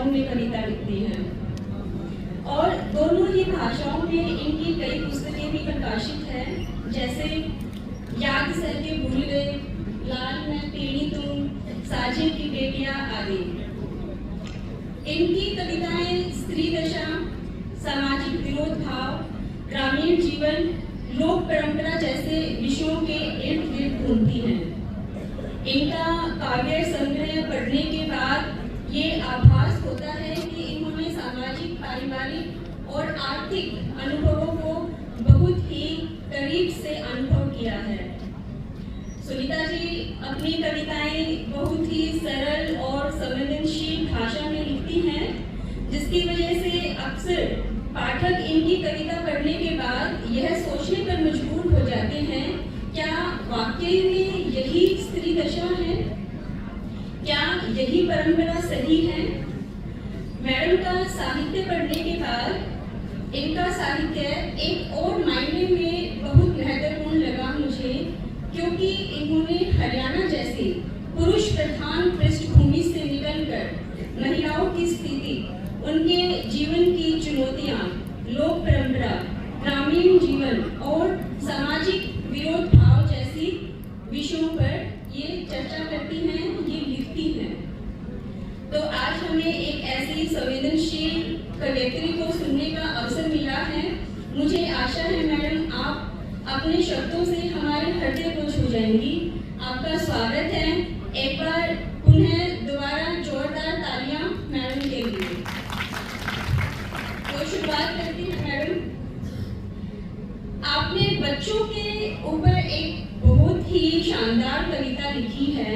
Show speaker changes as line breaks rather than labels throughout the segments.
भाषाओं में कविता लिखती हैं और दोनों ही भाषाओं में इनकी कई पुस्तकें भी प्रकाशित हैं, जैसे याद सर के भूल गए, लाल मैं पीढ़ी तुम, साजिद की बेटियां आदि। इनकी कविताएं स्त्री दशा, सामाजिक विरोध भाव, ग्रामीण जीवन, लोक परंपरा जैसे विषयों के इर्द गिर्द घूमती हैं। इनका काव्य संग्रह पढ़ने के बाद ये आभास होता है कि इन्होंने सामाजिक, पारिवारिक और आर्थिक अनुभवों को बहुत ही करीब से अनुभव किया है। सुनीता जी अपनी कविताएं बहुत ही सरल और संवेदनशील भाषा में लिखती हैं, जिसकी वजह से अक्सर पाठक इनकी कविता पढ़ने के बाद यह सोचने पर मजबूर हो जाते हैं, क्या वाकई में यही स्त्री दशा है? क्या यही परंपरा सही है? मैडम का साहित्य पढ़ने के बाद इनका साहित्य एक और मायने में बहुत महत्वपूर्ण लगा मुझे, क्योंकि इन्होंने हरियाणा जैसी पुरुष प्रधान पृष्ठभूमि से निकलकर महिलाओं की स्थिति, उनके जीवन की चुनौतियां, लोक परंपरा, ग्रामीण जीवन और सामाजिक विरोध भाव जैसी विषयों पर ये चर्चा करती हैं, ये लिखती हैं। तो आज हमें एक ऐसी संवेदनशील कवयित्री को सुनने का अवसर मिला है। मुझे आशा है मैडम आप अपने शब्दों से हमारे हृदय को छू जाएंगी। आपका स्वागत है। एक बार पुनः दोबारा जोरदार तालियां मैडम के लिए। तो शुरुआत करती हैं मैडम। आपने बच्चों के ऊपर एक बहुत ही शानदार कविता लिखी है,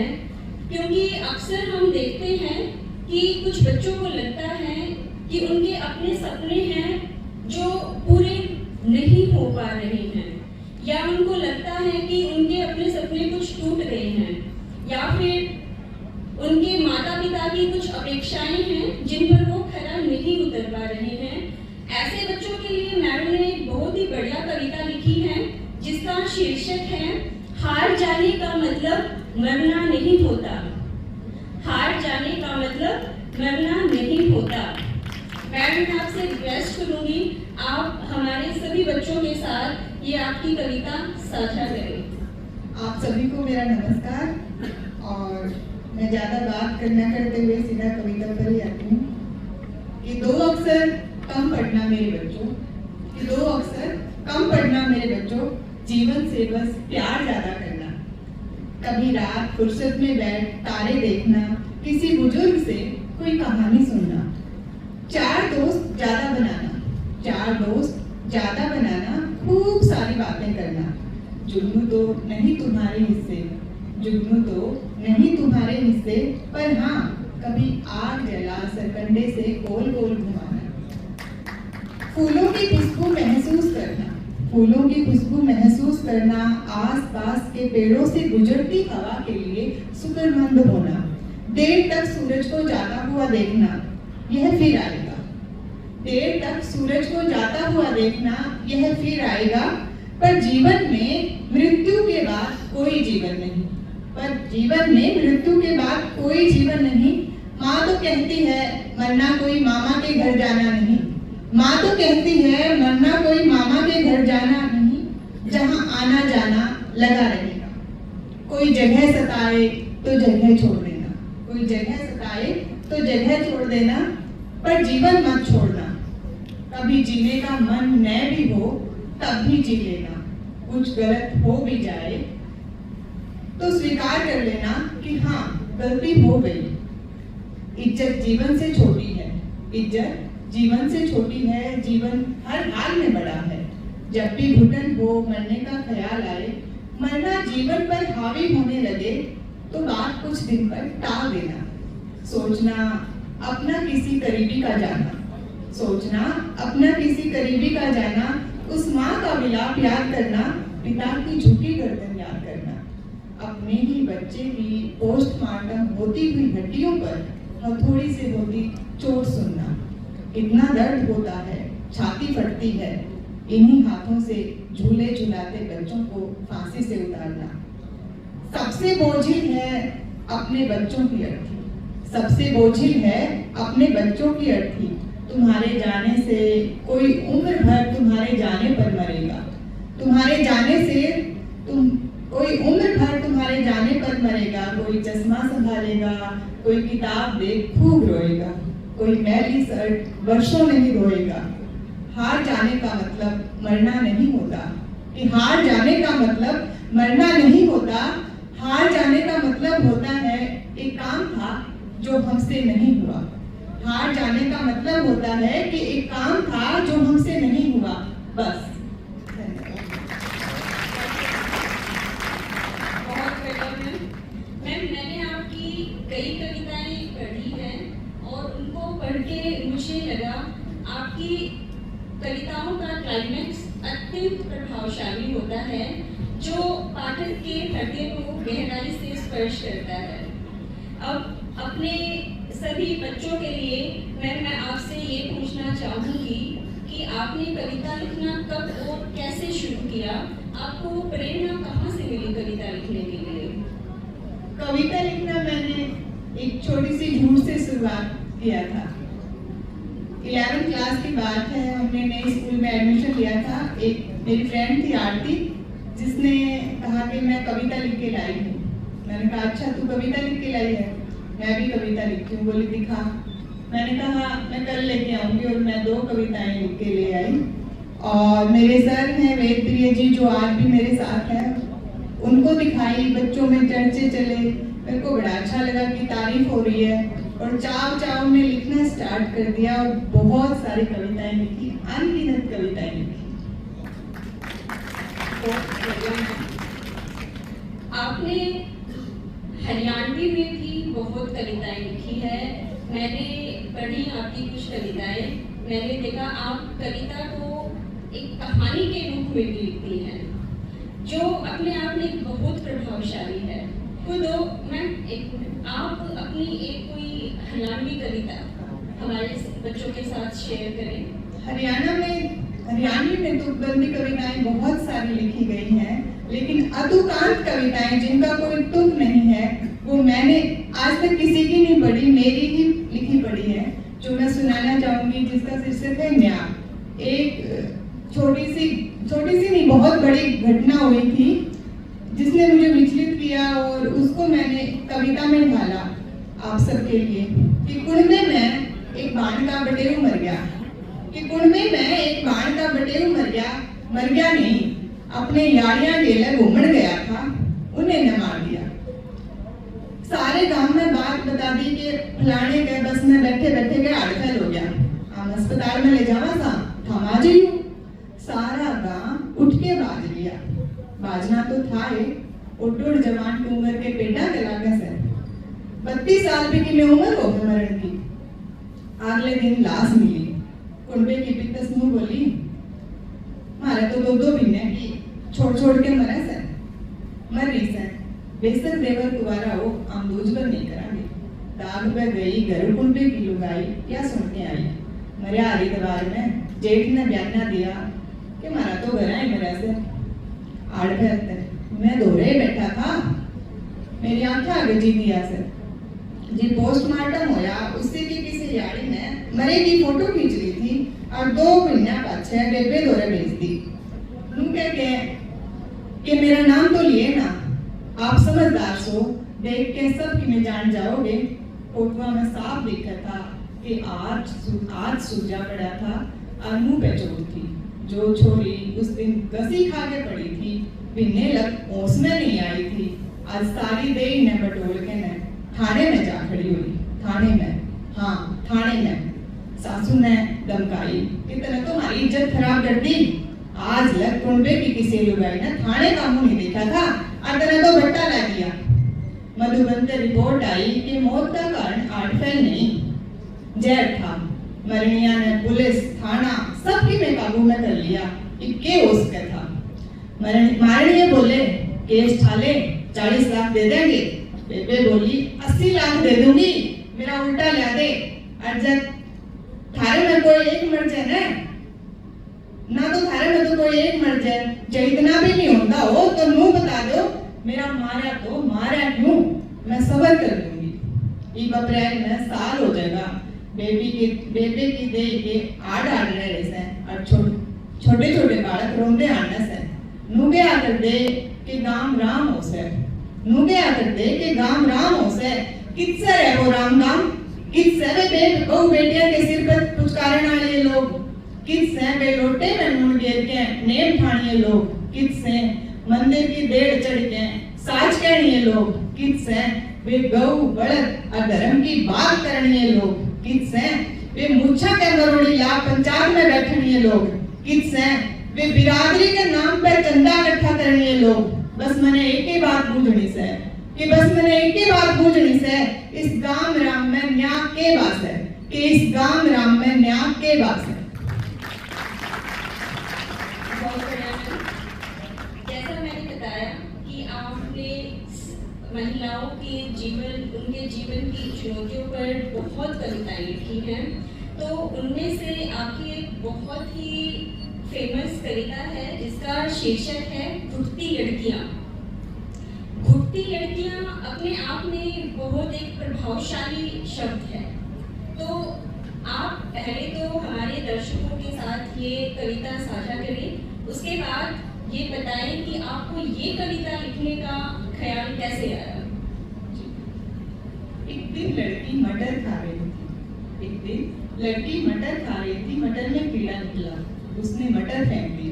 क्योंकि अक्सर हम देखते हैं कि कुछ बच्चों को लगता है कि उनके अपने सपने हैं जो पूरे नहीं हो पा रहे हैं, या उनको लगता है कि उनके अपने सपने कुछ टूट गए हैं, या फिर उनके माता पिता की कुछ अपेक्षाएं हैं जिन पर वो खरा नहीं उतर पा रहे हैं। ऐसे बच्चों के लिए मैडम ने एक बहुत ही बढ़िया कविता लिखी है, जिसका शीर्षक है हार जाने का मतलब मरना नहीं होता। हार जाने का मतलब मरना नहीं होता। मैडम मैं आपसे रिक्वेस्ट करूंगी, आप हमारे सभी बच्चों के साथ ये आपकी कविता साझा करें।
आप सभी को मेरा नमस्कार। और मैं ज़्यादा बात करना करते हुए सीधा कविता पर ही आती हूँ कि दो अक्सर कम पढ़ना मेरे बच्चों, कि दो अक्सर कम पढ़ना मेरे बच्चों, जीवन से बस प्यार ज़्यादा करना। कभी रात फुर्सत में बैठ तारे देखना, किसी बुजुर्ग से कोई कहानी सुनना, चार दोस्त ज़्यादा बनाना, चार दोस्त ज़्यादा बनाना, खूब सारी बातें करना। जुगनू तो नहीं तुम्हारे हिस्से, जुगनू तो नहीं तुम्हारे हिस्से, पर हाँ कभी आग जला सरकंडे से गोल गोल घुमाना। फूलों की खुशबू महसूस करना, फूलों की खुशबू महसूस करना, आस पास के पेड़ों से गुजरती हवा के लिए शुक्रमंद होना। देर तक सूरज को जाता हुआ देखना, यह फिर आएगा। देर तक सूरज को जाता हुआ देखना, यह फिर आएगा। पर जीवन में मृत्यु के बाद कोई जीवन नहीं, पर जीवन में मृत्यु के बाद कोई जीवन नहीं। माँ तो कहती है मरना कोई मामा के घर जाना नहीं, माँ तो कहती है मरना कोई मामा के घर जाना नहीं, जहाँ आना जाना लगा रहेगा। कोई जगह सताए तो जगह छोड़ देना, कोई जगह सताए तो जगह छोड़ देना, पर जीवन मत छोड़ना। कभी जीने का मन न भी हो तब भी जी लेना, कुछ गलत हो भी जाए तो स्वीकार कर लेना कि हाँ गलती हो गई। इज्जत जीवन से छोटी है, इज्जत जीवन से छोटी है, जीवन हर हाल में बड़ा है। जब भी घुटन हो मरने का ख्याल आए, मरना जीवन पर हावी होने लगे, तो बात कुछ दिन पर टाल देना। सोचना अपना किसी करीबी का जाना, सोचना अपना किसी करीबी का जाना, उस माँ का विलाप याद करना, पिता की झुकी गर्दन याद करना, अपने ही बच्चे की पोस्टमार्टम होती हुई हड्डियों पर हथौड़ी से होती चोट सुनना। कितना दर्द होता है, छाती फटती है, इन्हीं हाथों से झूले झुलाते बच्चों को फांसी से उतारना। सबसे बोझिल है अपने बच्चों की अर्थी, सबसे बोझिल है अपने बच्चों की अर्थी। तुम्हारे जाने से कोई उम्र भर तुम्हारे जाने पर मरेगा। तुम्हारे जाने से कोई उम्र भर तुम्हारे जाने पर मरेगा। कोई चश्मा संभालेगा, कोई किताब देख खूब रोएगा, कोई मैली शर्ट वर्षों नहीं धोएगा। हार जाने का मतलब मरना नहीं होता, कि हार जाने का मतलब मरना नहीं होता। हार जाने का मतलब होता है एक काम था जो हमसे नहीं हुआ। हार जाने का मतलब होता है कि एक काम था जो हमसे नहीं हुआ, बस।
मैंने आपकी कई कविताएं पढ़ी हैं और उनको पढ़ के मुझे लगा आपकी कविताओं का क्लाइमेक्स अत्यंत प्रभावशाली होता है, जो पाठक के हृदय को गहराई से स्पर्श करता है। अब अपने सभी बच्चों के लिए मैं आपसे ये पूछना चाहूँगी कि आपने कविता लिखना कब और कैसे शुरू किया? आपको प्रेरणा कहाँ से मिली कविता लिखने के लिए?
कविता लिखना मैंने एक छोटी सी झूठ से शुरुआत किया था। 11वीं क्लास की बात है, हमने नए स्कूल में एडमिशन लिया था। एक मेरी फ्रेंड थी आरती, जिसने कहा कि मैं कविता लिख के लाई हूँ। मैंने कहा अच्छा तू कविता लिख के लाई है? मैं भी कविता लिखती हूँ। बोली दिखा। मैंने कहा मैं कल लेके आऊँगी, और मैं 2 कविताएं लिख के ले आई। और मेरे सर हैं वेद प्रिय जी, जो आज भी मेरे साथ हैं, उनको दिखाई। बच्चों में चर्चे चले, मेरे को बड़ा अच्छा लगा कि तारीफ हो रही है, और चाव में लिखना स्टार्ट कर दिया और बहुत सारी कविताएं लिखी, अनगिनत कविताएं लिखी।
आपने हरियाणवी में भी बहुत कविताएं लिखी है। मैंने पढ़ी आपकी कुछ कविताएं। मैंने देखा आप कविता को एक कहानी के रूप में भी लिखती हैं, जो अपने आप में बहुत प्रभावशाली है। आप अपनी एक कोई हरियाणवी कविता हमारे बच्चों के साथ शेयर करें।
हरियाणवी में तुकबंदी कविताएं बहुत सारी लिखी गई हैं, लेकिन अतुकांत कविताएं जिनका कोई तुक नहीं है, वो मैंने आज तक किसी की नहीं पढ़ी, मेरी ही लिखी पढ़ी है, जो मैं सुनाना चाहूंगी, जिसका शीर्षक है न्याय। एक छोटी सी नहीं, बहुत बड़ी घटना हुई थी जिसने मुझे विचलित किया, और उसको मैंने कविता में ढाला आप सबके लिए। कि कुंडे में एक बाण का बटेऊ मर गया, कि कुंडे में एक बाण का बटेऊ मर गया नहीं, अपने यारियां गेले घूमन गया था, उन्हें न मार दिया। सारे गांव में बात बता दी कि फलाने के बस में बैठे बैठे के अड़फेल हो गया, हम अस्पताल में ले जावा था, थमा जी। सारा गांव उठ के बाज लिया। बाजना तो था ही, उड़ जवान टूंगर के पेटा के लागे से 32 साल भी की उम्र हो गई मरण की। अगले दिन लाश मिली। कुंडे की पितस मुंह बोली, मारे तो 2 महीने की छोड़ के मर रही से। बेसर देवर कुवारा हो, हम दूजबर नहीं करांगे। दाग पे गई घर कुंडे की लुगाई, क्या सुन के आई। मरिया हरिद्वार में जेठ ने बयाना दिया कि मारा तो घर है मेरा से आड़ मैं दोरे बैठा था, मेरी आंखें आगे जी दिया से जी। पोस्टमार्टम होया, उससे की किसी यारी ने मरे की फोटो खींच ली थी और 2 महीना पाछे बेबे दोरे भेज दी। कह के मेरा नाम तो लिए ना, आप समझदार सो, देख के सब कि मैं जान जाओगे। फोटो में साफ दिखा था कि आज सूजा पड़ा था और मुंह पे चोट थी। जो छोरी उस दिन गसी खा के पड़ी थी, बिन्ने लग ओस में नहीं आई थी, आज सारी देर ने बटोल के ने थाने में जा खड़ी हुई। थाने में सासू ने धमकाई कि तने तुम्हारी इज्जत खराब कर दी। आज लग कुंडे की किसी लुगाई ने थाने का मुंह नहीं देखा था और तने तो बट्टा ला दिया। मधुबन से रिपोर्ट आई कि मौत का कारण आड़फेल नहीं, जहर था। मरनिया ने पुलिस थाना सबकी में काबू में कर लिया। इक्के उसका था। मारनिया बोले केस ठाले 40 लाख दे देंगे। बेबे बोली 80 लाख दे दूंगी, मेरा उल्टा ला दे। और जब थारे में कोई एक मर जाए ना तो थारे में तो कोई एक मर जाए, जो इतना भी नहीं होता हो तो मुंह बता दो, मेरा मारा तो मारा क्यों, मैं सबर कर लूंगी। ई अप्रैल में साल हो जाएगा बेबे की दे के आड़ रहे से और छोटे छोटे बालक रोंदे आने से नुगे आकर दे के गांव राम हो से नुगे आकर दे के गांव राम हो से किससे है वो राम गांव किससे वे बहु बेटियां के सिर पर पुचकारने वाले लोग किससे वे लोटे में मुंड गिर के नेम ठानिए लोग किससे मंदिर की देड़ चढ़ के साच कहनिए लोग किससे वे गौ बड़द और धर्म की बात करनिए लोग किससे वे मुच्छा के बरोड़ी ला पंचायत में बैठनिए लोग किससे वे बिरादरी के नाम पर चंदा इकट्ठा करनिए लोग बस मैंने एक ही बात पूछनी से कि बस मैंने एक ही बात पूछनी से इस गांव राम में न्याय के बास है कि इस गांव राम में न्याय के बास है।
जैसा मैंने बताया कि आपने महिलाओं के जीवन उनके जीवन की चुनौतियों पर बहुत कविताएं लिखी हैं, तो उनमें से आपकी एक बहुत ही फेमस कविता है जिसका शीर्षक है घुटती लड़कियां। घुटती लड़कियां अपने आप में बहुत एक प्रभावशाली शब्द है, तो आप पहले तो हमारे दर्शकों के साथ ये कविता साझा करें, उसके बाद ये बताएं कि आपको ये कविता लिखने का ख्याल कैसे आया।
एक दिन लड़की मटर खा रही थी एक दिन लड़की मटर खा रही थी मटर में कीड़ा निकला उसने मटर फेंक दी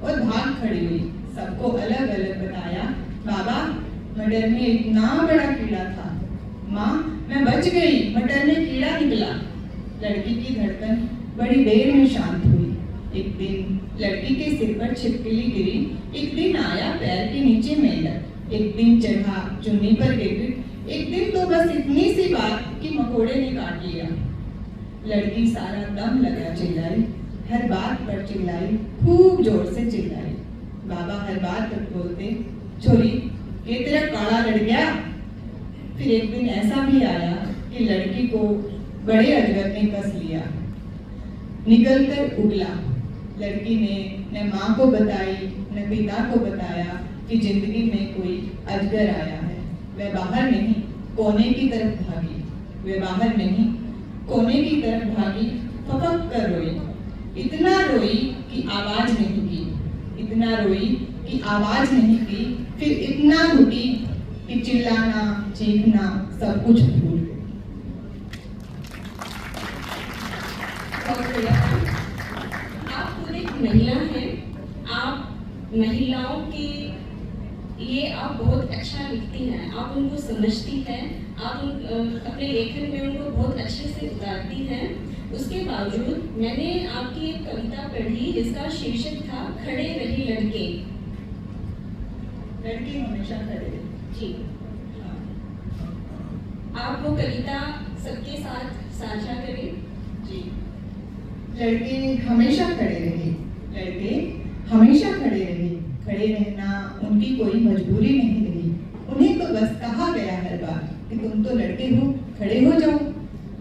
और भाग खड़ी हुई सबको अलग अलग बताया बाबा मटर में इतना बड़ा कीड़ा था माँ मैं बच गई मटर में कीड़ा निकला। लड़की की धड़कन बड़ी देर में शांत हुई। एक दिन लड़की के सिर पर छिपकली गिरी एक दिन आया पैर के नीचे मेंढक एक दिन चढ़ा चुन्नी पर गिरगिट एक दिन तो बस इतनी सी बात कि मकोड़े ने काट लिया। लड़की सारा दम लगा चिल्लाई हर बात पर चिल्लाई खूब जोर से चिल्लाई। बाबा हर बात पर बोलते छोरी ये तेरा काला लड़ गया। फिर एक दिन ऐसा भी आया कि लड़की को बड़े अजगर ने कस लिया निकल कर उगला। लड़की ने न माँ को बताई न पिता को बताया कि जिंदगी में कोई अजगर आया है। वह बाहर नहीं कोने की तरफ भागी वह बाहर नहीं कोने की तरफ भागी फपक कर रोई इतना रोई कि आवाज नहीं की इतना रोई कि आवाज नहीं की फिर इतना घुटी कि चिल्लाना चीखना सब कुछ भूल गई।
आप खुद एक महिला हैं, आप महिलाओं के लिए आप बहुत अच्छा लिखती हैं, आप उनको समझती हैं, आप अपने लेखन में उनको बहुत अच्छे से उतारती हैं। उसके बावजूद मैंने आपकी एक कविता पढ़ी जिसका शीर्षक था खड़े रहे लड़के।
लड़के हमेशा खड़े रहे।
जी, आप वो कविता सबके साथ साझा करें।
जी, लड़के हमेशा खड़े रहे लड़के हमेशा खड़े रहे। खड़े रहना उनकी कोई मजबूरी नहीं रही। उन्हें तो बस कहा गया हर बार कि तुम तो लड़के हो खड़े हो जाओ।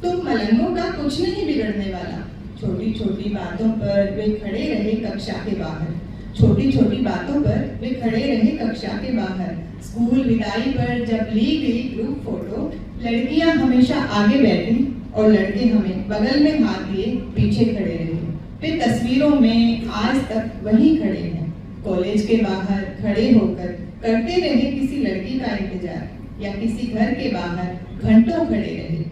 तुम मलंगों का कुछ नहीं बिगड़ने वाला। छोटी छोटी बातों पर वे खड़े रहे कक्षा के बाहर। छोटी छोटी बातों पर वे खड़े रहे कक्षा के बाहर। स्कूल विदाई पर जब ली गई ग्रुप फोटो लड़कियां हमेशा आगे बैठी और लड़के हमें बगल में हाथ दिए पीछे खड़े रहे। वे तस्वीरों में आज तक वहीं खड़े हैं। कॉलेज के बाहर खड़े होकर करते रहे किसी लड़की का इंतजार या किसी घर के बाहर घंटों खड़े रहे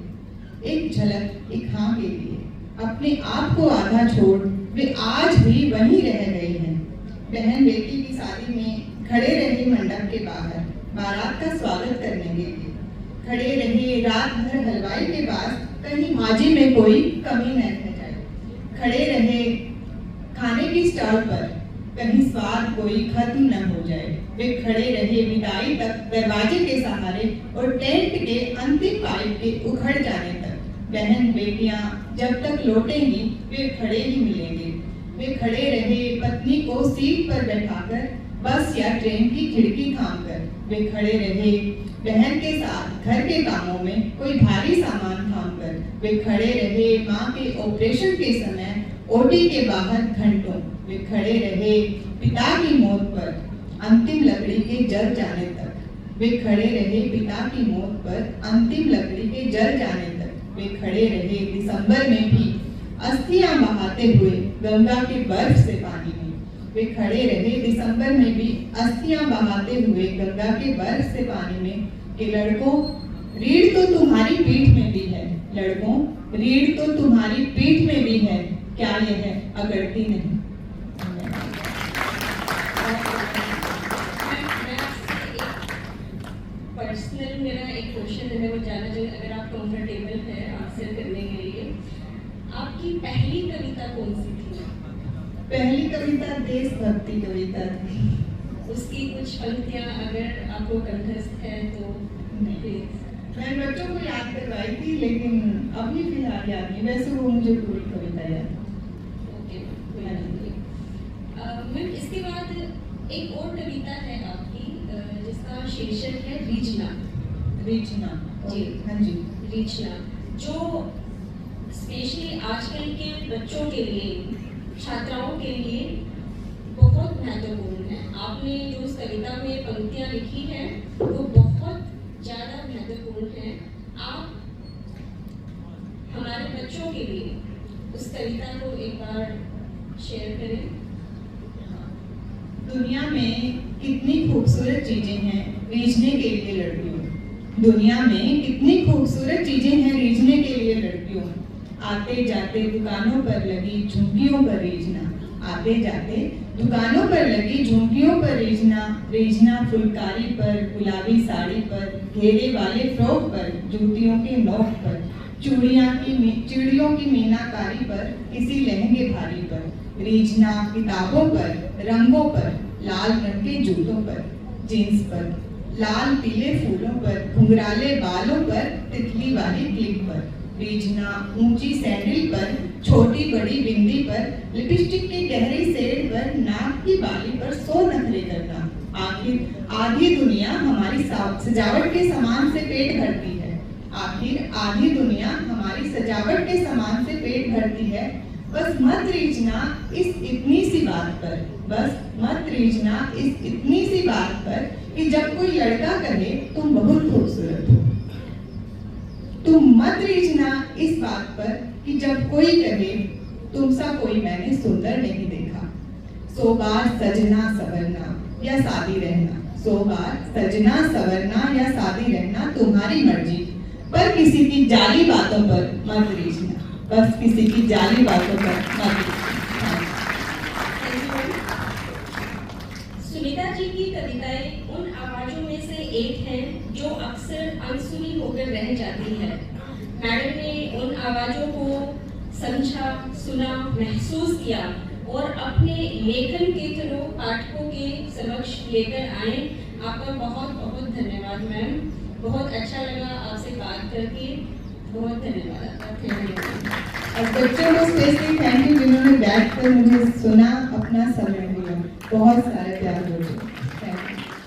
एक झलक एक हाँ के लिए। अपने आप को आधा छोड़ वे आज भी वहीं रह गए हैं। बहन बेटी की शादी में खड़े रहे मंडप के बाहर बारात का स्वागत करने के लिए। खड़े रहे रात भर हलवाई के पास कहीं भाजी में कोई कमी न रह जाए। खड़े रहे खाने की स्टॉल पर कहीं स्वाद कोई खत्म न हो जाए। वे खड़े रहे विदाई तक दरवाजे के सहारे और टेंट के अंतिम पाइप के उखड़ जाने तक। बहन बेटियां जब तक लौटेंगी वे खड़े ही मिलेंगे। वे खड़े रहे पत्नी को सीट पर बैठाकर बस या ट्रेन की खिड़की थाम कर। वे खड़े रहे बहन के साथ घर के कामों में कोई भारी सामान थाम कर। वे खड़े रहे माँ के ऑपरेशन के समय ओटी के बाहर घंटों। वे खड़े रहे पिता की मौत पर अंतिम लकड़ी के जल जाने तक। वे खड़े रहे पिता की मौत पर अंतिम लकड़ी के जल जाने तक। वे खड़े रहे दिसंबर में भी अस्थियां बहाते हुए गंगा के बर्फ से पानी में। वे खड़े रहे दिसंबर में भी अस्थियां बहाते हुए गंगा के बर्फ से पानी में कि लड़कों, रीढ़ तो तुम्हारी पीठ में भी है। लड़कों, रीढ़ तो तुम्हारी पीठ में भी है, क्या यह अगड़ती नहीं?
पर्सनल मेरा एक क्वेश्चन है, मैं वो जानना चाहूँगी, अगर आप कंफर्टेबल है आंसर करने के लिए। आपकी पहली कविता कौन सी थी?
पहली कविता देशभक्ति कविता थी।
उसकी कुछ पंक्तियाँ अगर आपको कंठस्थ है तो प्लीज।
मैं बच्चों को याद करवाई थी, लेकिन अभी फिलहाल याद नहीं। वैसे वो मुझे पूरी कविता याद है।
ओके, कोई बात नहीं। मैम, इसके बाद एक और कविता है आपकी जिसका शीर्षक है रीजना।
रीजना
जी,
हाँ जी।
रीजना जो स्पेशली आजकल के बच्चों के लिए, छात्राओं के लिए बहुत महत्वपूर्ण है। आपने जो उस कविता में पंक्तियाँ लिखी हैं वो बहुत ज़्यादा महत्वपूर्ण है। आप हमारे बच्चों के लिए उस कविता को एक बार शेयर करें।
दुनिया में कितनी खूबसूरत चीजें हैं रीझने के लिए लड़कियों। दुनिया में कितनी खूबसूरत चीजें हैं रीझने के लिए लड़कियों। आते जाते दुकानों पर लगी झुमकियों पर रीझना। आते जाते दुकानों पर लगी झुमकियों पर रीझना। रीझना फुलकारी पर, गुलाबी साड़ी पर, घेरे वाले फ्रॉक पर, जूतियों के नोक पर, चूड़ियों की मीनाकारी पर, किसी लहंगे भारी पर। रीझना किताबों पर, रंगों पर, लाल रंग के जूतों पर, जीन्स पर, लाल पीले फूलों पर, घुंघराले बालों पर, तितली वाली क्लिप पर। रीझना ऊंची सैंडल पर, छोटी बड़ी बिंदी पर, लिपस्टिक की गहरी शेड पर, नाक की बाली पर सो नखरे करना। आखिर आधी दुनिया हमारी सजावट के सामान से पेट भरती है। आखिर आधी दुनिया हमारी सजावट के सामान से पेट भरती है। बस मत रीझना इस इतनी सी बात पर, बस मत रीझना इस इतनी सी बात पर कि जब कोई लड़का कहे तुम बहुत खूबसूरत हो। तुम मत रीझना इस बात पर कि जब कोई कहे तुमसा कोई मैंने सुंदर नहीं देखा। 100 बार सजना सवरना या शादी रहना, 100 बार सजना सवरना या शादी रहना तुम्हारी मर्जी, पर किसी की जाली बातों पर मत रीझना। बस किसी की जाली बातों पर मत रीझना।
सुनीता जी की कविताएं उन आवाजों में से एक है जो अक्सर अनसुनी होकर रह जाती है। मैडम ने उन आवाजों को समझा, सुना, महसूस किया और अपने लेखन के थ्रू पाठकों के समक्ष लेकर आए। आपका बहुत बहुत धन्यवाद मैम। बहुत अच्छा लगा आपसे बात करके। बहुत धन्यवाद आपका।
और बच्चों को स्पेशली थैंक यू जिन्होंने बैठ कर मुझे सुना, अपना समय दिया। बहुत सारे प्यार बच्चों।